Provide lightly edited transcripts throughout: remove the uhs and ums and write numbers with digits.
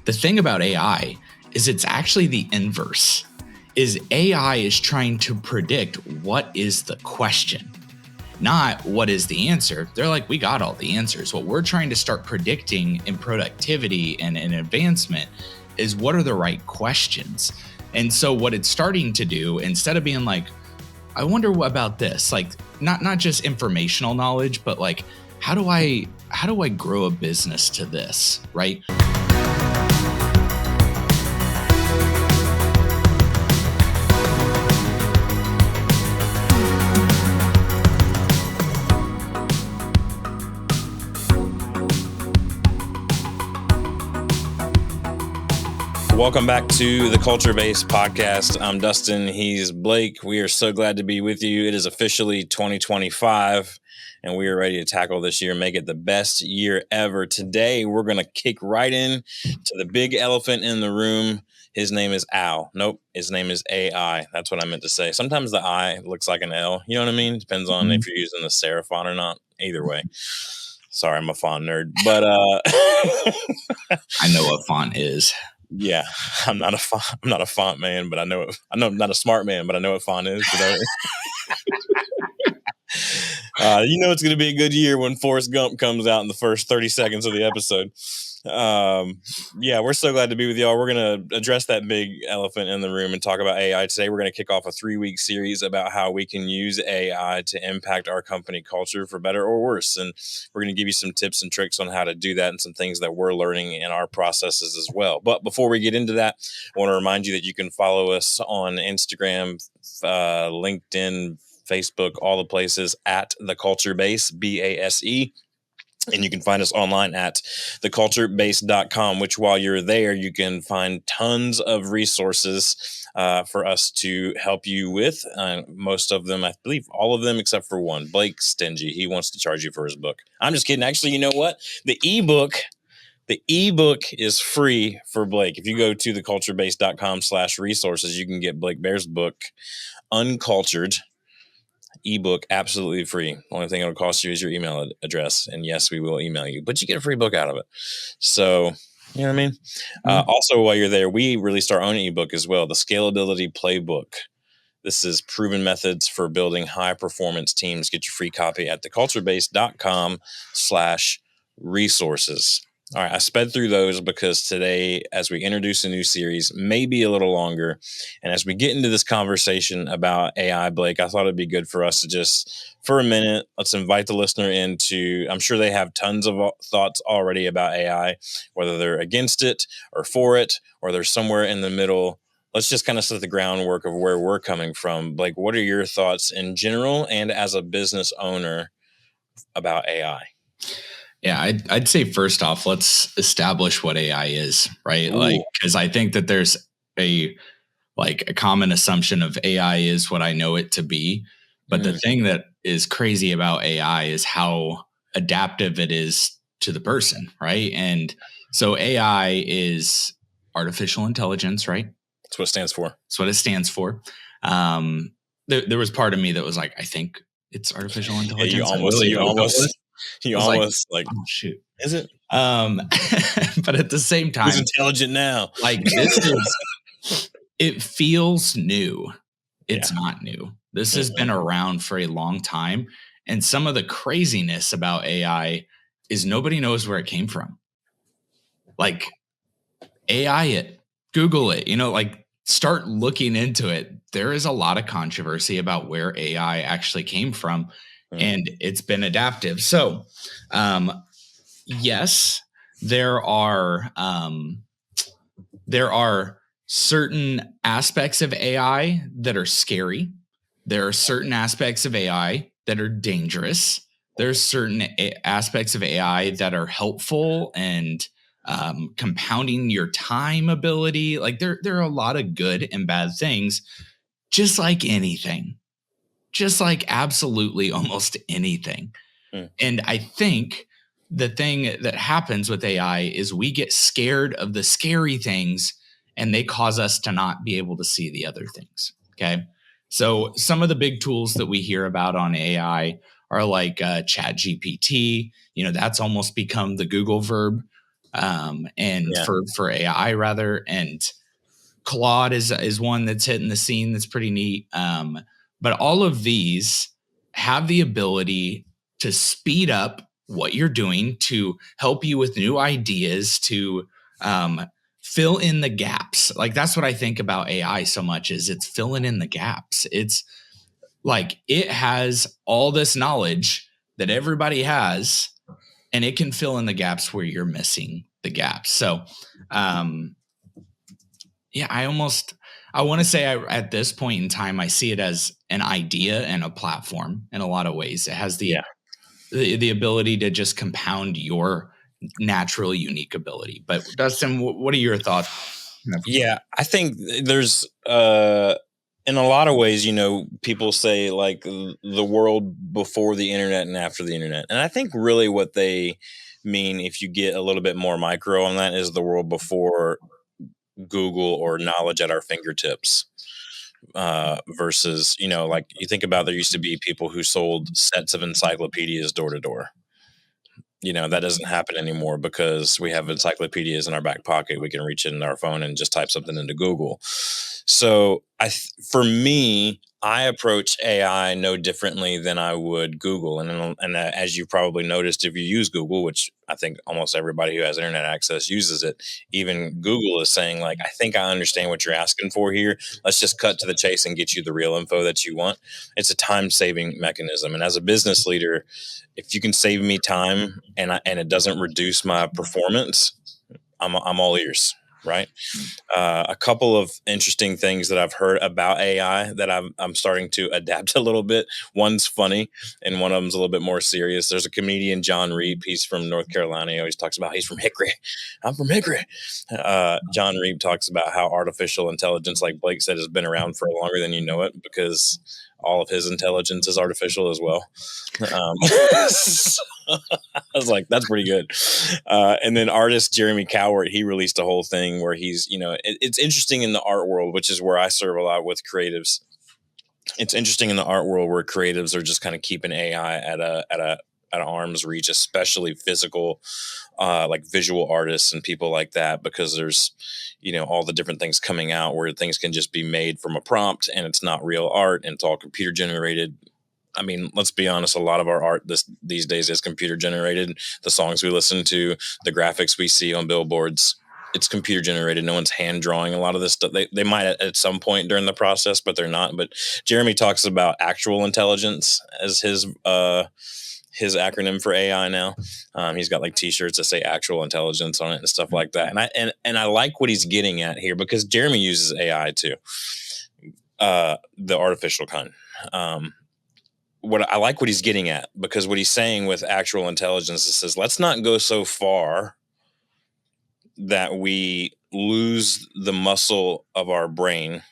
the thing about AI is it's actually the inverse. Is AI is trying to predict what is the question, not what is the answer. They're like, we got all the answers. What we're trying to start predicting in productivity and in advancement is what are the right questions. And so what it's starting to do, instead of being like, I wonder what about this, like not just informational knowledge, but like, how do I grow a business to this, right? Welcome back to the Culture Based Podcast. I'm Dustin. He's Blake. We are so glad to be with you. It is officially 2025, and we are ready to tackle this year, make it the best year ever. Today, we're going to kick right in to the big elephant in the room. His name is Al. Nope, his name is AI. That's what I meant to say. Sometimes the I looks like an L. You know what I mean? Depends on if you're using the serif font or not. Either way. Sorry, I'm a font nerd, but I know what font is. Yeah, I'm not a font man, but I know I'm not a smart man, but I know what font is. It's going to be a good year when Forrest Gump comes out in the first 30 seconds of the episode. We're so glad to be with y'all. We're going to address that big elephant in the room and talk about AI today. We're going to kick off a 3-week series about how we can use AI to impact our company culture for better or worse. And we're going to give you some tips and tricks on how to do that and some things that we're learning in our processes as well. But before we get into that, I want to remind you that you can follow us on Instagram, LinkedIn, Facebook, all the places at The Culture Base, BASE. And you can find us online at theculturebase.com, which while you're there, you can find tons of resources for us to help you with. Most of them, I believe all of them, except for one. Blake's stingy. He wants to charge you for his book. I'm just kidding. Actually, you know what? The ebook is free for Blake. If you go to theculturebase.com/resources, you can get Blake Bear's book, Uncultured. Ebook absolutely free. Only thing it'll cost you is your email address, and yes, we will email you, but you get a free book out of it. So you know what I mean. Also, while you're there, we released our own ebook as well, the Scalability Playbook. This is proven methods for building high performance teams. Get your free copy at theculturebase.com/resources. All right, I sped through those because today, as we introduce a new series, may be a little longer. And as we get into this conversation about AI, Blake, I thought it'd be good for us to just, for a minute, let's invite the listener into, I'm sure they have tons of thoughts already about AI, whether they're against it or for it, or they're somewhere in the middle. Let's just kind of set the groundwork of where we're coming from. Blake, what are your thoughts in general and as a business owner about AI? Yeah, I'd say first off, let's establish what AI is, right? Ooh. Like, because I think that there's a common assumption of AI is what I know it to be. But the thing that is crazy about AI is how adaptive it is to the person, right? And so AI is artificial intelligence, right? That's what it stands for. That's what it stands for. There was part of me that was like, I think it's artificial intelligence. You almost like, oh shoot, is it? But at the same time, who's intelligent now? Like this is, it feels new. It's not new. This has been around for a long time. And some of the craziness about AI is nobody knows where it came from. Like AI it, Google it, like start looking into it. There is a lot of controversy about where AI actually came from. And it's been adaptive. So, yes, there are certain aspects of AI that are scary. There are certain aspects of AI that are dangerous. There's certain aspects of AI that are helpful and compounding your time ability. Like there are a lot of good and bad things, just like anything. Just like absolutely almost anything. And I think the thing that happens with AI is we get scared of the scary things and they cause us to not be able to see the other things. Okay. So some of the big tools that we hear about on AI are like ChatGPT. That's almost become the Google verb. and for AI rather. And Claude is one that's hitting the scene that's pretty neat. But all of these have the ability to speed up what you're doing, to help you with new ideas, to fill in the gaps. Like, that's what I think about AI so much, is it's filling in the gaps. It's like it has all this knowledge that everybody has, and it can fill in the gaps where you're missing the gaps. So, yeah, I want to say at this point in time, I see it as an idea and a platform in a lot of ways. It has the ability to just compound your natural, unique ability. But Dustin, what are your thoughts? Yeah, I think there's in a lot of ways, people say like the world before the internet and after the internet. And I think really what they mean, if you get a little bit more micro on that, is the world before Google or knowledge at our fingertips. Versus, like you think about, there used to be people who sold sets of encyclopedias door to door. That doesn't happen anymore because we have encyclopedias in our back pocket. We can reach in our phone and just type something into Google. So for me, I approach AI no differently than I would Google. And as you probably noticed, if you use Google, which I think almost everybody who has internet access uses it, even Google is saying, like, I think I understand what you're asking for here. Let's just cut to the chase and get you the real info that you want. It's a time-saving mechanism. And as a business leader, if you can save me time and it doesn't reduce my performance, I'm all ears, right? A couple of interesting things that I've heard about AI that I'm starting to adapt a little bit. One's funny and one of them's a little bit more serious. There's a comedian, John Reap. He's from North Carolina. He always talks about he's from Hickory. I'm from Hickory. John Reap talks about how artificial intelligence, like Blake said, has been around for longer than you know it, because all of his intelligence is artificial as well. So I was like, that's pretty good. And then artist Jeremy Cowart, he released a whole thing where he's, it's interesting in the art world, which is where I serve a lot with creatives. It's interesting in the art world where creatives are just kind of keeping AI at arm's reach, especially physical, like visual artists and people like that, because there's, all the different things coming out where things can just be made from a prompt and it's not real art and it's all computer generated. I mean, let's be honest, a lot of our art these days is computer generated. The songs we listen to, the graphics we see on billboards, it's computer generated. No one's hand drawing a lot of this stuff. They might at some point during the process, but they're not. But Jeremy talks about actual intelligence as his acronym for AI now. He's got like t-shirts that say actual intelligence on it and stuff like that. And I like what he's getting at here, because Jeremy uses AI too, the artificial kind. What I like what he's getting at, because what he's saying with actual intelligence, it says, let's not go so far that we lose the muscle of our brain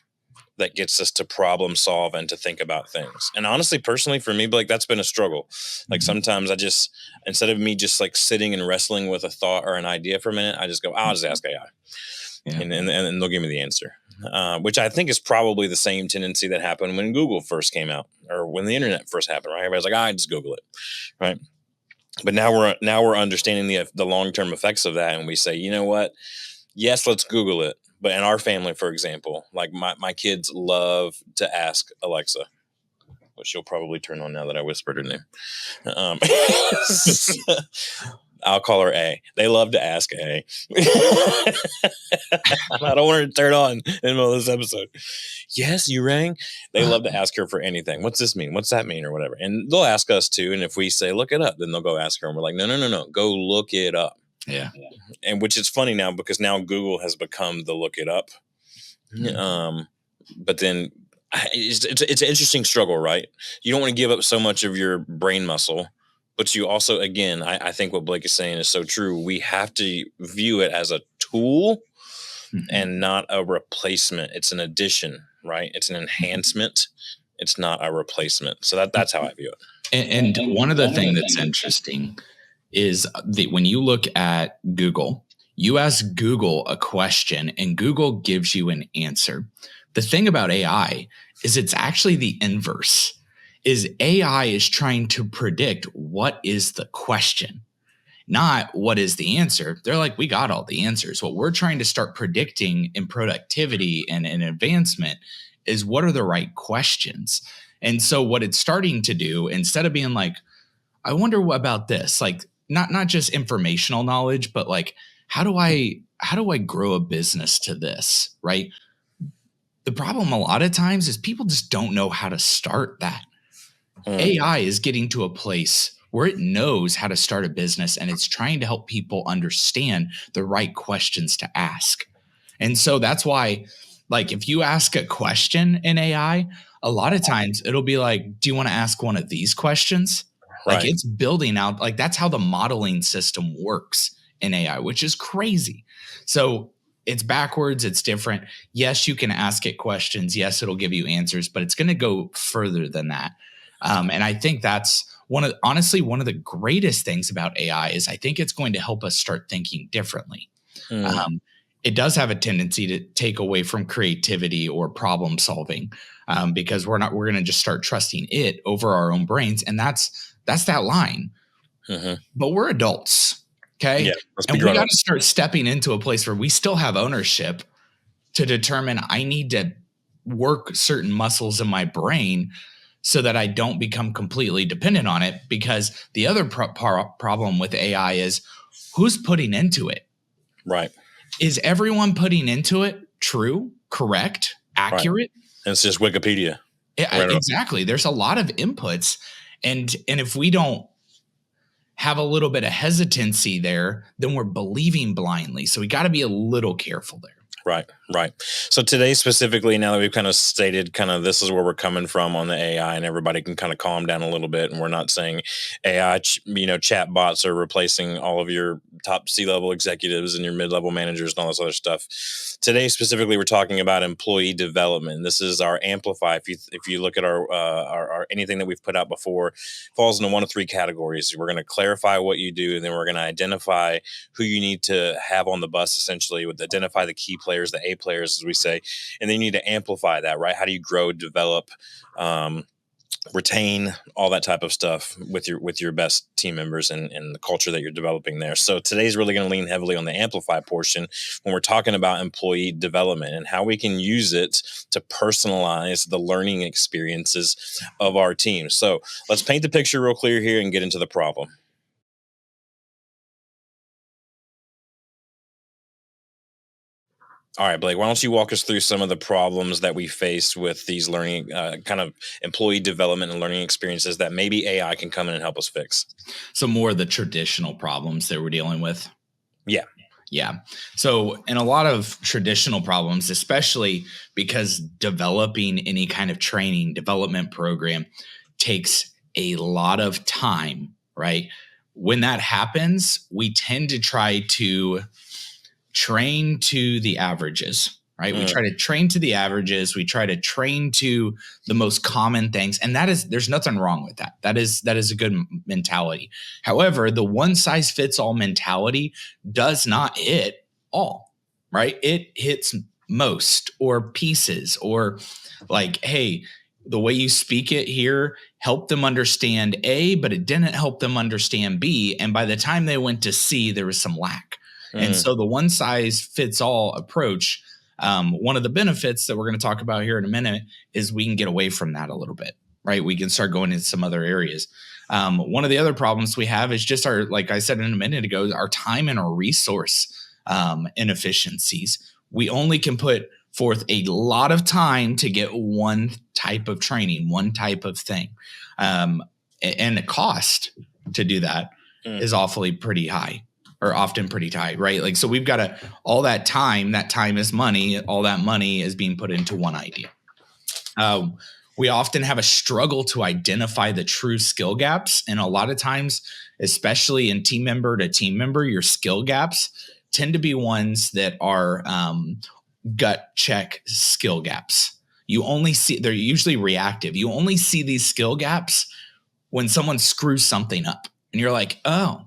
that gets us to problem solve and to think about things. And honestly, personally, for me, like, that's been a struggle. Like, sometimes I just, instead of me just like sitting and wrestling with a thought or an idea for a minute, I just go, I'll just ask AI. Yeah. And they'll give me the answer, which I think is probably the same tendency that happened when Google first came out, or when the internet first happened, right? Everybody's like, I just Google it, right? But now we're understanding the long-term effects of that, and we say, you know what? Yes, let's Google it. But in our family, for example, like my kids love to ask Alexa, which she'll probably turn on now that I whispered her name. I'll call her A. They love to ask A. I don't want her to turn on in the middle of this episode. Yes, you rang. They love to ask her for anything. What's this mean? What's that mean? Or whatever. And they'll ask us too. And if we say, look it up, then they'll go ask her. And we're like, no. Go look it up. Yeah. And which is funny now, because now Google has become the look it up. Mm-hmm. But then it's an interesting struggle, right? You don't want to give up so much of your brain muscle, but you also, again, I think what Blake is saying is so true. We have to view it as a tool, mm-hmm. and not a replacement. It's an addition, right? It's an enhancement. It's not a replacement. So that's how I view it. And one of the things that's interesting is when you look at Google, you ask Google a question and Google gives you an answer. The thing about AI is it's actually the inverse. Is AI is trying to predict what is the question. not what is the answer. They're like, we got all the answers. What we're trying to start predicting in productivity and in advancement is what are the right questions. And so what it's starting to do, instead of being like, I wonder what about this, like not just informational knowledge, but like, how do I grow a business to this, right? The problem a lot of times is people just don't know how to start that. AI is getting to a place where it knows how to start a business, and it's trying to help people understand the right questions to ask. And so that's why, like, if you ask a question in AI, a lot of times it'll be like, do you want to ask one of these questions? Like, Right. it's building out, like, that's how the modeling system works in AI, which is crazy. So it's backwards, it's different. Yes, you can ask it questions. Yes, it'll give you answers, but it's going to go further than that. And I think that's honestly, one of the greatest things about AI is I think it's going to help us start thinking differently. Um, it does have a tendency to take away from creativity or problem solving, because we're going to just start trusting it over our own brains. And that's that line. But we're adults. Okay. Yeah, let's be And we got grown-ups. to start stepping into a place where we still have ownership to determine I need to work certain muscles in my brain so that I don't become completely dependent on it. Because the other problem with AI is who's putting into it. Right. Is everyone putting into it true, correct, accurate? And it's just Wikipedia. Right. Exactly. There's a lot of inputs. And if we don't have a little bit of hesitancy there, then we're believing blindly. So we got to be a little careful there. Right. So today specifically, now that we've kind of stated kind of this is where we're coming from on the AI, and everybody can kind of calm down a little bit, and we're not saying AI, chat bots are replacing all of your top C-level executives and your mid-level managers and all this other stuff. Today specifically, we're talking about employee development. This is our amplify. If you look at our anything that we've put out before, falls into one of three categories. We're going to clarify what you do, and then we're going to identify who you need to have on the bus, essentially, with identify the key players, the A players, as we say, and then you need to amplify that, right? How do you grow, develop, retain, all that type of stuff with your best team members and the culture that you're developing there. So today's really going to lean heavily on the amplify portion when we're talking about employee development and how we can use it to personalize the learning experiences of our team. So let's paint the picture real clear here and get into the problem. All right, Blake, why don't you walk us through some of the problems that we face with these learning kind of employee development and learning experiences that maybe AI can come in and help us fix? So more of the traditional problems that we're dealing with. Yeah. So in a lot of traditional problems, especially because developing any kind of training development program takes a lot of time, right? When that happens, we tend to try to train to the averages, right? We try to train to the averages. We try to train to the most common things. And there's nothing wrong with that. That is a good mentality. However, the one size fits all mentality does not hit all, right? It hits most or pieces, or like, hey, the way you speak it here helped them understand A, but it didn't help them understand B. And by the time they went to C, there was some lack. And so the one size fits all approach, one of the benefits that we're going to talk about here in a minute is we can get away from that a little bit, right? We can start going into some other areas. One of the other problems we have is just like I said in a minute ago, our time and our resource inefficiencies. We only can put forth a lot of time to get one type of training, one type of thing. And the cost to do that is awfully pretty high. Or often pretty tight, right? Like, so we've got all that time is money, all that money is being put into one idea. We often have a struggle to identify the true skill gaps. And a lot of times, especially in team member to team member, your skill gaps tend to be ones that are gut check skill gaps. They're usually reactive. You only see these skill gaps when someone screws something up. And you're like, oh,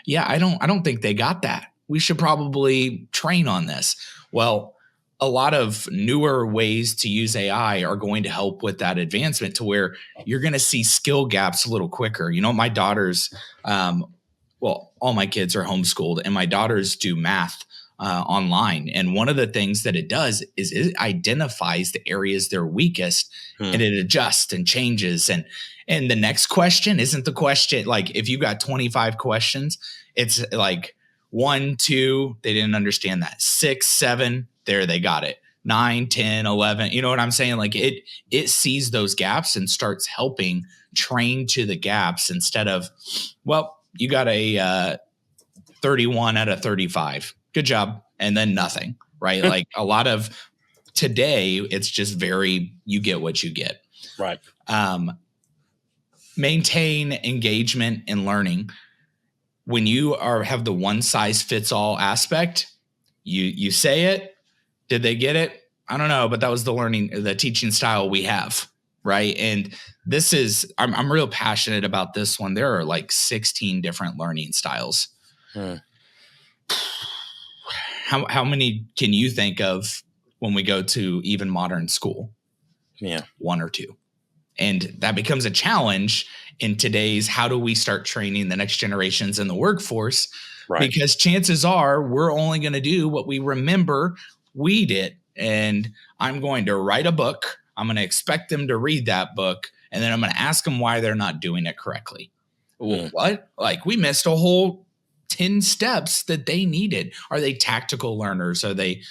yeah, I don't think they got that. We should probably train on this. Well, a lot of newer ways to use AI are going to help with that advancement to where you're going to see skill gaps a little quicker. You know, my daughters well, all my kids are homeschooled and my daughters do math online. And one of the things that it does is it identifies the areas they're weakest and it adjusts and changes. And the next question isn't the question. Like if you got 25 questions, it's like 1, 2, they didn't understand that. 6, 7, there they got it. 9, 10, 11. You know what I'm saying? Like it sees those gaps and starts helping train to the gaps instead of, well, you got a 31 out of 35. Good job. And then nothing, right? Like a lot of today, it's just very, you get what you get. Right. Maintain engagement and learning. When you have the one size fits all aspect, you say it. Did they get it? I don't know, but that was the teaching style we have. Right. And this is, I'm real passionate about this one. There are like 16 different learning styles. How many can you think of when we go to even modern school? Yeah. 1 or 2. And that becomes a challenge in today's, how do we start training the next generations in the workforce? Right. Because chances are we're only going to do what we remember we did. And I'm going to write a book. I'm going to expect them to read that book. And then I'm going to ask them why they're not doing it correctly. Well, what? Like we missed a whole 10 steps that they needed. Are they tactical learners? Are they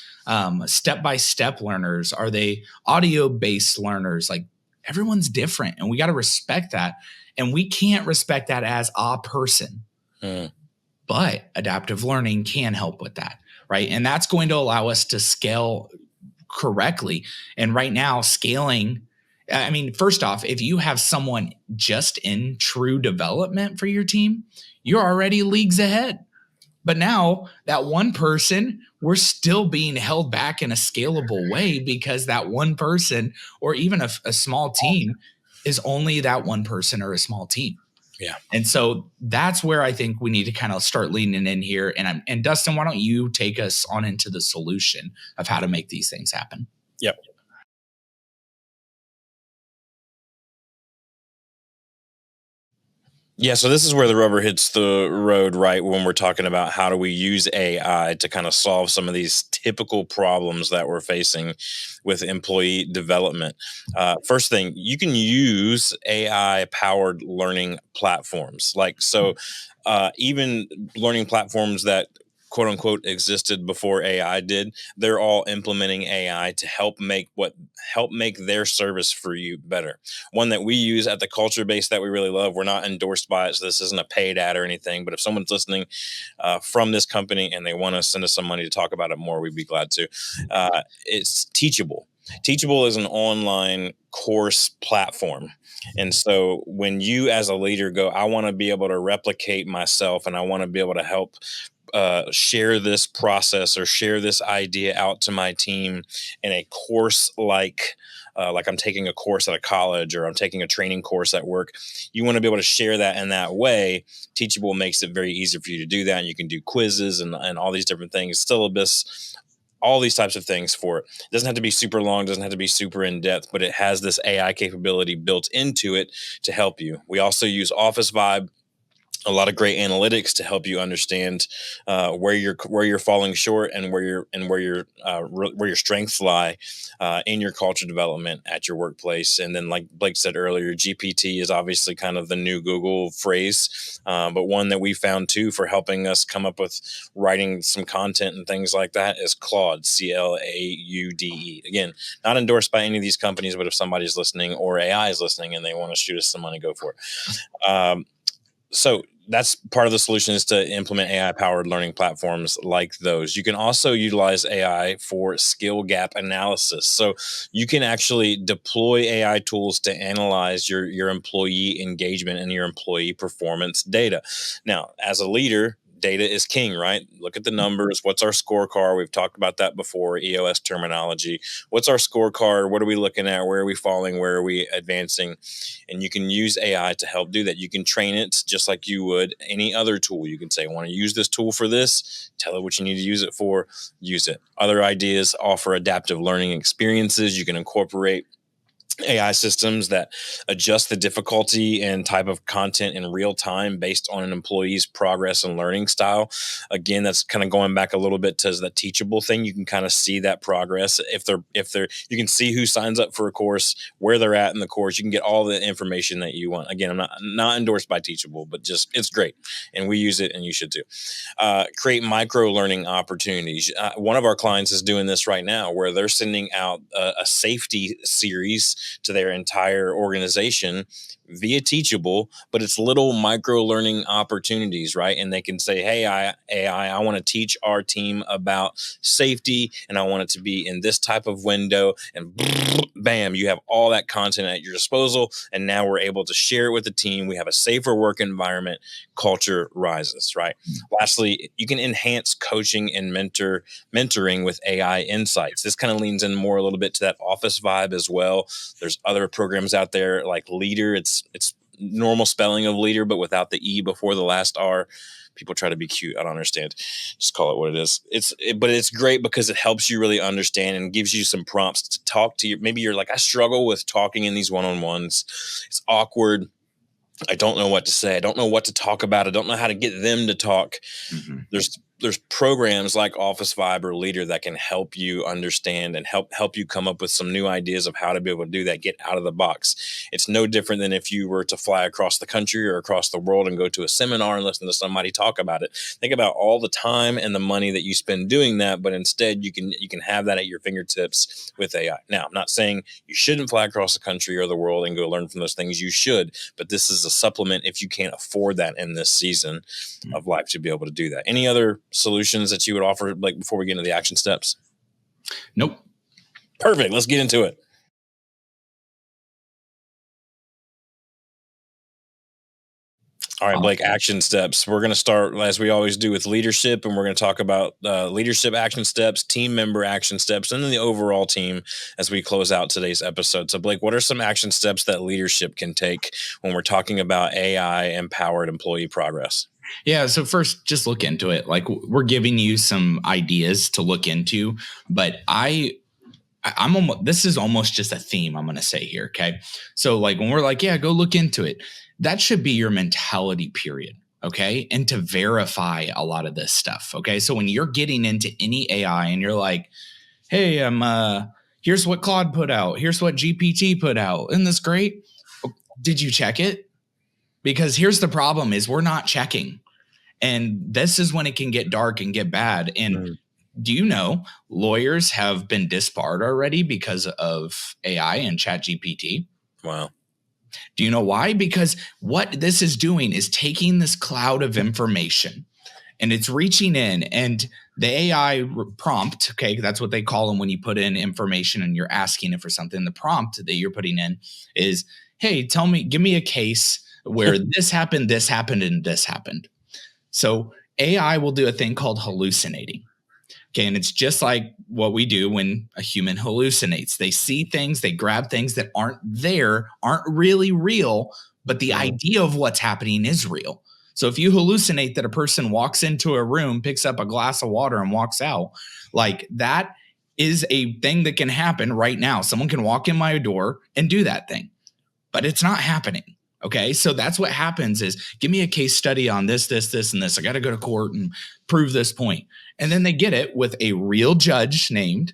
step-by-step learners? Are they audio-based learners? Like everyone's different and we got to respect that. And we can't respect that as a person. But adaptive learning can help with that, right? And that's going to allow us to scale correctly. And right now, scaling, I mean, first off, if you have someone just in true development for your team, you're already leagues ahead. But now that one person, we're still being held back in a scalable way because that one person or even a small team is only that one person or a small team. Yeah. And so that's where I think we need to kind of start leaning in here. And Dustin, why don't you take us on into the solution of how to make these things happen? Yep. Yeah, so this is where the rubber hits the road, right? When we're talking about how do we use AI to kind of solve some of these typical problems that we're facing with employee development. First thing, you can use AI-powered learning platforms. Even learning platforms that quote unquote existed before AI did, they're all implementing AI to help make their service for you better. One that we use at the Culture Base that we really love. We're not endorsed by it, so this isn't a paid ad or anything. But if someone's listening from this company and they want to send us some money to talk about it more, we'd be glad to. It's Teachable. Teachable is an online course platform. And so when you as a leader go, I want to be able to replicate myself and I want to be able to help share this process or share this idea out to my team in a course like I'm taking a course at a college or I'm taking a training course at work. You want to be able to share that in that way. Teachable makes it very easy for you to do that. And you can do quizzes and all these different things, syllabus, all these types of things for it. It doesn't have to be super long, doesn't have to be super in depth, but it has this AI capability built into it to help you. We also use Office Vibe, a lot of great analytics to help you understand where you're falling short and where your strengths lie in your culture development at your workplace. And then, like Blake said earlier, GPT is obviously kind of the new Google phrase, but one that we found too for helping us come up with writing some content and things like that is Claude, Claude. Again, not endorsed by any of these companies, but if somebody's listening or AI is listening and they want to shoot us some money, go for it. So that's part of the solution, is to implement AI-powered learning platforms like those. You can also utilize AI for skill gap analysis. So you can actually deploy AI tools to analyze your employee engagement and your employee performance data. Now, as a leader, data is king, right? Look at the numbers. What's our scorecard? We've talked about that before, EOS terminology. What's our scorecard? What are we looking at? Where are we falling? Where are we advancing? And you can use AI to help do that. You can train it just like you would any other tool. You can say, I want to use this tool for this. Tell it what you need to use it for. Use it. Other ideas offer adaptive learning experiences. You can incorporate AI systems that adjust the difficulty and type of content in real time based on an employee's progress and learning style. Again, that's kind of going back a little bit to the teachable thing. You can kind of see that progress. If they're you can see who signs up for a course, where they're at in the course. You can get all the information that you want. Again, I'm not endorsed by Teachable, but just it's great. And we use it, and you should too. Create micro learning opportunities. One of our clients is doing this right now, where they're sending out a safety series to their entire organization via Teachable, but it's little micro learning opportunities, right? And they can say, hey, I want to teach our team about safety, and I want it to be in this type of window, and bam, you have all that content at your disposal. And now we're able to share it with the team. We have a safer work environment. Culture rises, right? Lastly, you can enhance coaching and mentoring with AI insights. This kind of leans in more a little bit to that office vibe as well. There's other programs out there like Leader. It's normal spelling of leader, but without the E before the last R. People try to be cute. I don't understand. Just call it what it is. But it's great because it helps you really understand and gives you some prompts to talk to you. Maybe you're like, I struggle with talking in these one-on-ones. It's awkward. I don't know what to say. I don't know what to talk about. I don't know how to get them to talk. Mm-hmm. There's programs like Office Vibe or Leader that can help you understand and help you come up with some new ideas of how to be able to do that, get out of the box. It's no different than if you were to fly across the country or across the world and go to a seminar and listen to somebody talk about it. Think about all the time and the money that you spend doing that, but instead you can have that at your fingertips with AI. Now, I'm not saying you shouldn't fly across the country or the world and go learn from those things. You should, but this is a supplement if you can't afford that in this season of life to be able to do that. Any other solutions that you would offer, like before we get into the action steps? Nope. Perfect. Let's get into it. All right, Blake, action steps. We're going to start, as we always do, with leadership, and we're going to talk about leadership action steps, team member action steps, and then the overall team as we close out today's episode. So, Blake, what are some action steps that leadership can take when we're talking about AI-empowered employee progress? Yeah. So first, just look into it. Like, we're giving you some ideas to look into, but I'm almost, this is almost just a theme I'm going to say here. Okay. So like when we're like, yeah, go look into it, that should be your mentality, period. Okay. And to verify a lot of this stuff. Okay. So when you're getting into any AI and you're like, hey, here's what Claude put out. Here's what GPT put out. Isn't this great? Did you check it? Because here's the problem is we're not checking. And this is when it can get dark and get bad. And do you know lawyers have been disbarred already because of AI and ChatGPT? Wow. Do you know why? Because what this is doing is taking this cloud of information and it's reaching in, and the AI prompt, okay, that's what they call them when you put in information and you're asking it for something. The prompt that you're putting in is, hey, give me a case where this happened, and this happened. So AI will do a thing called hallucinating. Okay. And it's just like what we do when a human hallucinates. They see things, they grab things that aren't there, aren't really real, but the idea of what's happening is real. So if you hallucinate that a person walks into a room, picks up a glass of water and walks out, like that is a thing that can happen right now. Someone can walk in my door and do that thing, but it's not happening. Okay. So that's what happens is give me a case study on this, and this. I got to go to court and prove this point. And then they get it with a real judge named,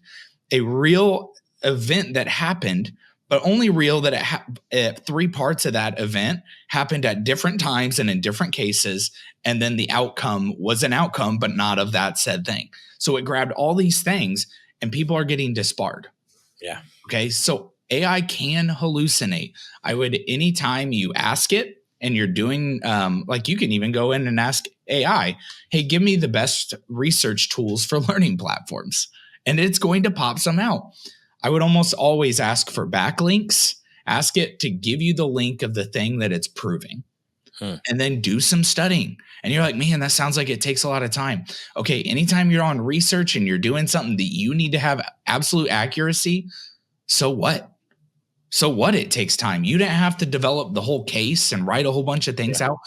a real event that happened, but only real that three parts of that event happened at different times and in different cases. And then the outcome was an outcome, but not of that said thing. So it grabbed all these things and people are getting disbarred. Yeah. Okay. So AI can hallucinate. I would, anytime you ask it and you're doing, like you can even go in and ask AI, hey, give me the best research tools for learning platforms. And it's going to pop some out. I would almost always ask for backlinks, ask it to give you the link of the thing that it's proving. And then do some studying. And you're like, man, that sounds like it takes a lot of time. Okay. Anytime you're on research and you're doing something that you need to have absolute accuracy, so what? So what? It takes time. You didn't have to develop the whole case and write a whole bunch of things out.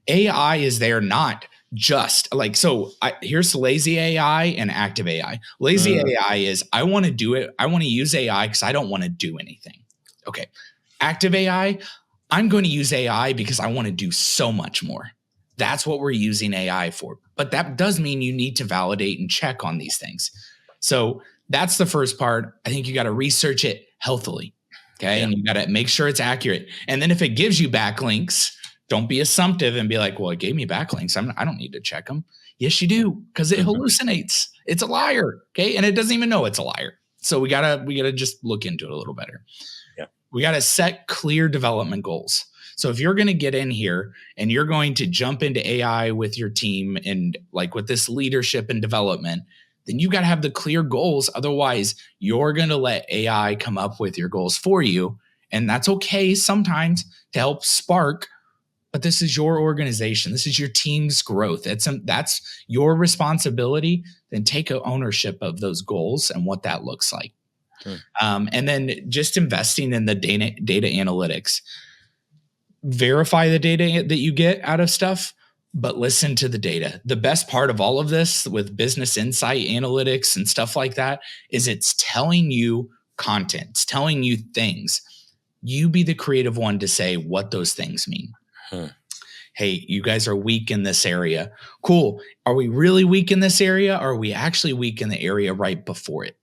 AI is there not just like, so here's lazy AI and active AI. Lazy AI is, I want to do it. I want to use AI because I don't want to do anything. Okay. Active AI, I'm going to use AI because I want to do so much more. That's what we're using AI for. But that does mean you need to validate and check on these things. So that's the first part. I think you got to research it healthily. Okay. Yeah. And you got to make sure it's accurate. And then if it gives you backlinks, don't be assumptive and be like, well, it gave me backlinks. I don't need to check them. Yes, you do, because it hallucinates. It's a liar. Okay. And it doesn't even know it's a liar. So we gotta just look into it a little better. Yeah. We got to set clear development goals. So if you're going to get in here and you're going to jump into AI with your team and like with this leadership and development, then you got to have the clear goals. Otherwise, you're going to let AI come up with your goals for you. And that's okay sometimes to help spark, but this is your organization. This is your team's growth. That's your responsibility. Then take ownership of those goals and what that looks like. And then just investing in the data analytics. Verify the data that you get out of stuff, but listen to the data. The best part of all of this with business insight analytics and stuff like that is it's telling you content. It's telling you things. You be the creative one to say what those things mean. Hey, you guys are weak in this area. Cool. Are we really weak in this area? Or are we actually weak in the area right before it?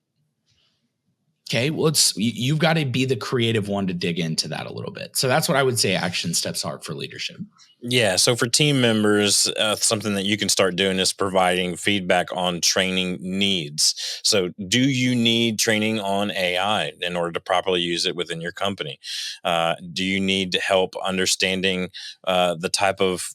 Okay, well, you've got to be the creative one to dig into that a little bit. So that's what I would say action steps are for leadership. Yeah. So for team members, something that you can start doing is providing feedback on training needs. So do you need training on AI in order to properly use it within your company? Do you need help understanding the type of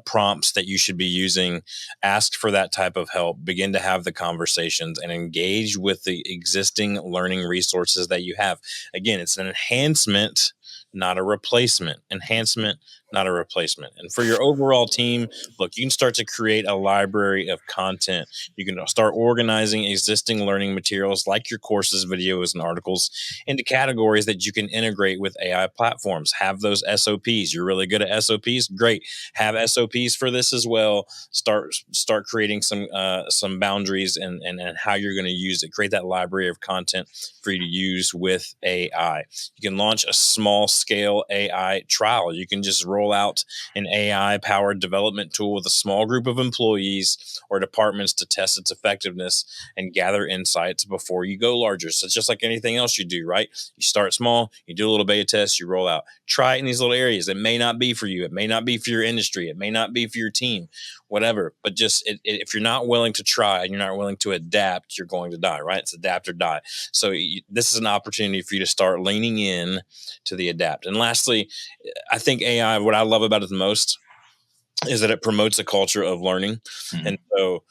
prompts that you should be using? Ask for that type of help. Begin to have the conversations and engage with the existing learning resources that you have. Again, it's an enhancement, not a replacement. Enhancement, not a replacement. And for your overall team, look, you can start to create a library of content. You can start organizing existing learning materials like your courses, videos, and articles into categories that you can integrate with AI platforms. Have those SOPs. You're really good at SOPs? Great. Have SOPs for this as well. Start creating some boundaries and how you're going to use it. Create that library of content for you to use with AI. You can launch a small scale AI trial. You can just roll out an AI powered development tool with a small group of employees or departments to test its effectiveness and gather insights before you go larger. So it's just like anything else you do, right? You start small, you do a little beta test, you roll out. Try it in these little areas. It may not be for you. It may not be for your industry. It may not be for your team, whatever. But just if you're not willing to try and you're not willing to adapt, you're going to die, right? It's adapt or die. So this is an opportunity for you to start leaning in to the adapt. And lastly, I think AI, what I love about it the most is that it promotes a culture of learning. And so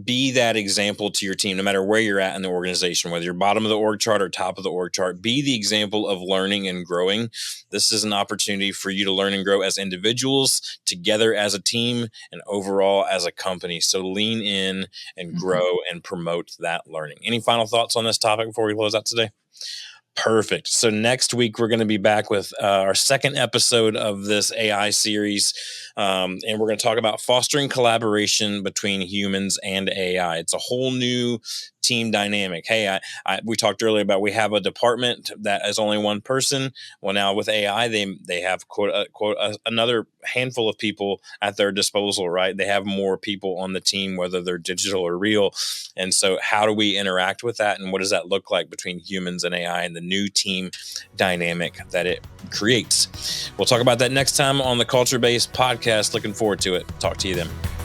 be that example to your team, no matter where you're at in the organization, whether you're bottom of the org chart or top of the org chart, be the example of learning and growing. This is an opportunity for you to learn and grow as individuals, together as a team, and overall as a company. So lean in and grow and promote that learning. Any final thoughts on this topic before we close out today? Perfect. So next week, we're going to be back with our second episode of this AI series. And we're going to talk about fostering collaboration between humans and AI. It's a whole new team dynamic. Hey, we talked earlier about we have a department that is only one person. Well, now with AI, they have another handful of people at their disposal, right? They have more people on the team, whether they're digital or real. And so how do we interact with that? And what does that look like between humans and AI and the new team dynamic that it creates? We'll talk about that next time on the Culture Based Podcast. Looking forward to it. Talk to you then.